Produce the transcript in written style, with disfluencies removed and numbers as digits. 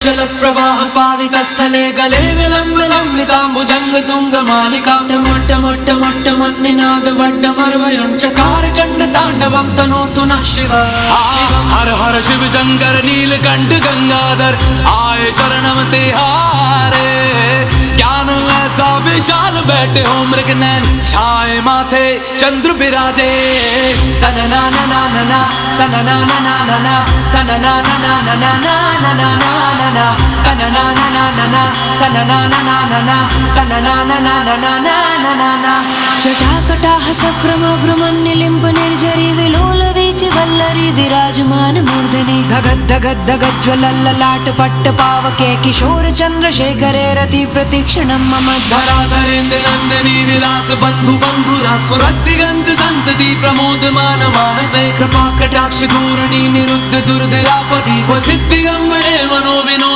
जल प्रवाह पाविका स्थले गले विलंब लंबिताम्बुजंग तुंग मालिका टमट्ट मट्ट मट्ट मन्निनाद वड्डमर्वयं चकार चंड तांडवं तनोतु नः शिव। हर हर शिव शंकर नीलकंठ गंगाधर आए शरणम तिहारे। ज्ञान ऐसा विशाल बैठे हो मृग नैन छाए माथे चंद्र बिराजे। तन ना ना ना ना ना तन ना ना ना ना ना तन ना ना ना ना ना ना ना ना ना तन ना ना ना ना ना तन ना ना ना ना ना तन ना ना ना ना ना ना ना ना। जटाकटाह सप्रम भ्रमण्यलिम्ब निर्झरी विलोल वीच वल्लरी विराजमान मूर्धनि धगद धगद धगद ज्वलल्ललाट पट्ट पावके किशोर चंद्रशेखरे रति प्रतीक्षणं मम धराधरेन्द्र नंदिनी विलास बंधु बंधुरा स्वरदिगंत संतति प्रमोदमान मानसे। कृपा कटाक्ष धूरणी निरुद्ध दुर्धरापति क्वचित् दिगंबरे मनो विनो